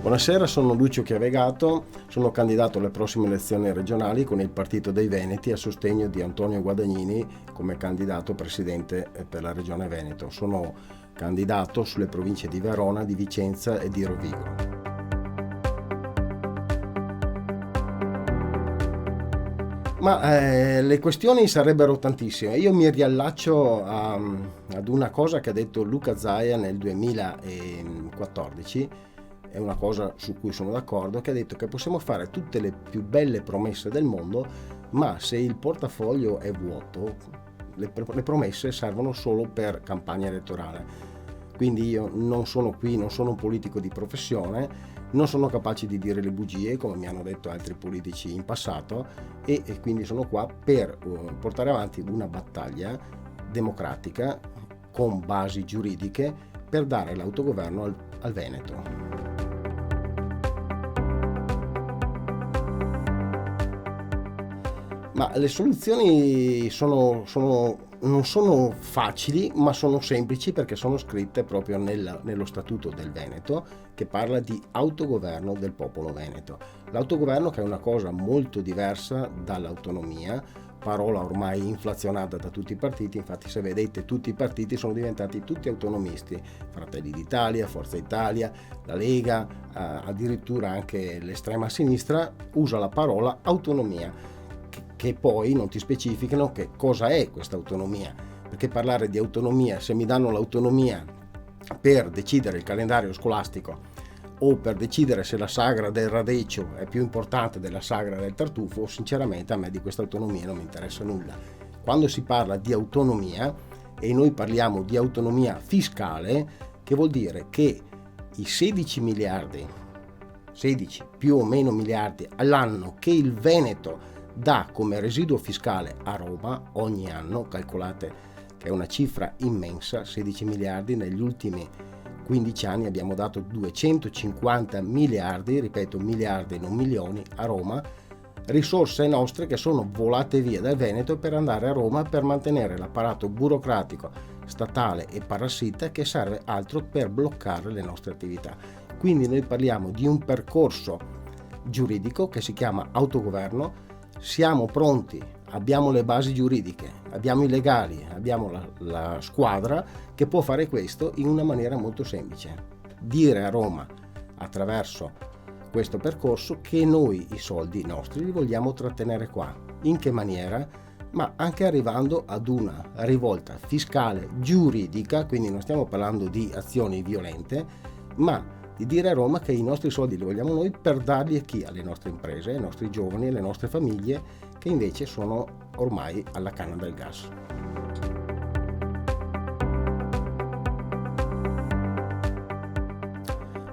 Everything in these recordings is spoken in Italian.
Buonasera, sono Lucio Chiavegato, sono candidato alle prossime elezioni regionali con il Partito dei Veneti a sostegno di Antonio Guadagnini come candidato presidente per la regione Veneto. Sono candidato sulle province di Verona, di Vicenza e di Rovigo. Le questioni sarebbero tantissime. Io mi riallaccio ad una cosa che ha detto Luca Zaia nel 2014, è una cosa su cui sono d'accordo, che ha detto che possiamo fare tutte le più belle promesse del mondo, ma se il portafoglio è vuoto, le promesse servono solo per campagna elettorale. Quindi io non sono qui, non sono un politico di professione, non sono capace di dire le bugie come mi hanno detto altri politici in passato e quindi sono qua per portare avanti una battaglia democratica con basi giuridiche per dare l'autogoverno al Veneto. Ma le soluzioni non sono facili, ma sono semplici perché sono scritte proprio nello Statuto del Veneto, che parla di autogoverno del popolo veneto. L'autogoverno, che è una cosa molto diversa dall'autonomia, parola ormai inflazionata da tutti i partiti. Infatti, se vedete, tutti i partiti sono diventati tutti autonomisti: Fratelli d'Italia, Forza Italia, la Lega, addirittura anche l'estrema sinistra usa la parola autonomia, che poi non ti specificano che cosa è questa autonomia, perché parlare di autonomia, se mi danno l'autonomia per decidere il calendario scolastico o per decidere se la sagra del Radecio è più importante della sagra del Tartufo, sinceramente a me di questa autonomia non mi interessa nulla. Quando si parla di autonomia, e noi parliamo di autonomia fiscale, che vuol dire che i 16 più o meno miliardi all'anno che il Veneto dà come residuo fiscale a Roma ogni anno, calcolate che è una cifra immensa, 16 miliardi, negli ultimi 15 anni abbiamo dato 250 miliardi, ripeto miliardi non milioni, a Roma, risorse nostre che sono volate via dal Veneto per andare a Roma per mantenere l'apparato burocratico, statale e parassita che serve altro per bloccare le nostre attività. Quindi noi parliamo di un percorso giuridico che si chiama autogoverno. Siamo pronti, abbiamo le basi giuridiche, abbiamo i legali, abbiamo la squadra che può fare questo in una maniera molto semplice. Dire a Roma, attraverso questo percorso, che noi i soldi nostri li vogliamo trattenere qua. In che maniera? Ma anche arrivando ad una rivolta fiscale giuridica, quindi non stiamo parlando di azioni violente, ma di dire a Roma che i nostri soldi li vogliamo noi per darli a chi? Alle nostre imprese, ai nostri giovani, alle nostre famiglie, che invece sono ormai alla canna del gas.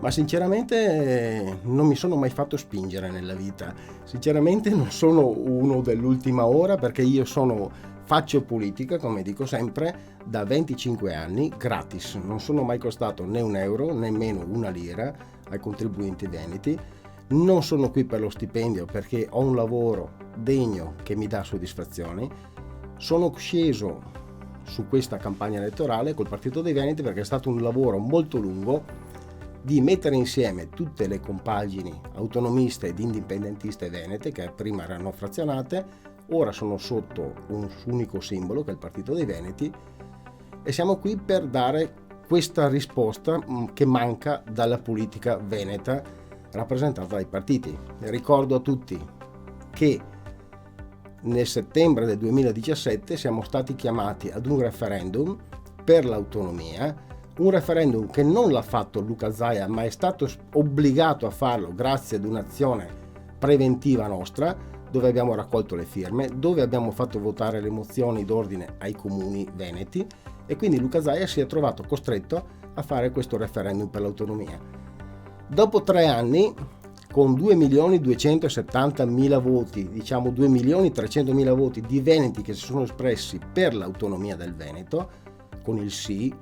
Ma sinceramente non mi sono mai fatto spingere nella vita. Sinceramente non sono uno dell'ultima ora, perché io faccio politica, come dico sempre, da 25 anni, gratis. Non sono mai costato né un euro, nemmeno una lira ai contribuenti veneti. Non sono qui per lo stipendio, perché ho un lavoro degno che mi dà soddisfazioni. Sono sceso su questa campagna elettorale col Partito dei Veneti perché è stato un lavoro molto lungo di mettere insieme tutte le compagini autonomiste ed indipendentiste venete, che prima erano frazionate, ora sono sotto un unico simbolo che è il Partito dei Veneti, e siamo qui per dare questa risposta che manca dalla politica veneta rappresentata dai partiti. Ricordo a tutti che nel settembre del 2017 siamo stati chiamati ad un referendum per l'autonomia, un referendum che non l'ha fatto Luca Zaia, ma è stato obbligato a farlo grazie ad un'azione preventiva nostra, dove abbiamo raccolto le firme, dove abbiamo fatto votare le mozioni d'ordine ai comuni veneti, e quindi Luca Zaia si è trovato costretto a fare questo referendum per l'autonomia. Dopo 3 anni, con 2.270.000 voti, diciamo 2.300.000 voti di veneti che si sono espressi per l'autonomia del Veneto, con il sì,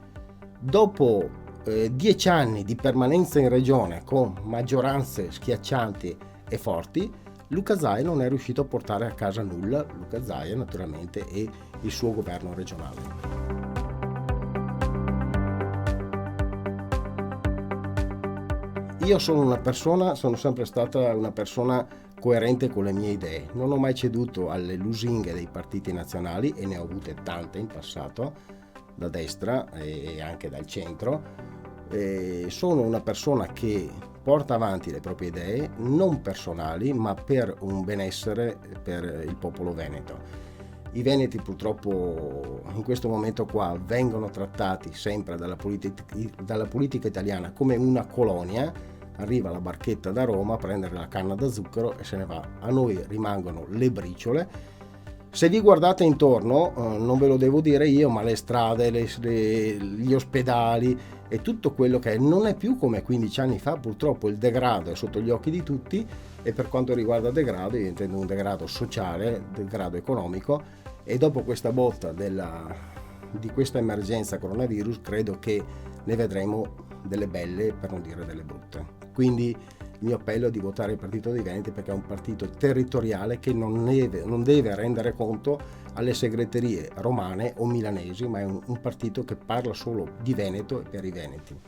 dopo 10 anni di permanenza in regione con maggioranze schiaccianti e forti, Luca Zaia non è riuscito a portare a casa nulla, Luca Zaia naturalmente e il suo governo regionale. io sono sempre stata una persona coerente con le mie idee, non ho mai ceduto alle lusinghe dei partiti nazionali, e ne ho avute tante in passato, da destra e anche dal centro. Sono una persona che porta avanti le proprie idee, non personali, ma per un benessere per il popolo veneto. I veneti purtroppo in questo momento qua vengono trattati sempre dalla politica italiana come una colonia. Arriva la barchetta da Roma a prendere la canna da zucchero e se ne va. A noi rimangono le briciole. Se vi guardate intorno, non ve lo devo dire io, ma le strade, gli ospedali e tutto quello che è, non è più come 15 anni fa. Purtroppo il degrado è sotto gli occhi di tutti, e per quanto riguarda degrado, io intendo un degrado sociale, degrado economico, e dopo questa botta di questa emergenza coronavirus credo che ne vedremo delle belle, per non dire delle brutte. Quindi il mio appello è di votare il Partito dei Veneti, perché è un partito territoriale che non deve rendere conto alle segreterie romane o milanesi, ma è un partito che parla solo di Veneto e per i veneti.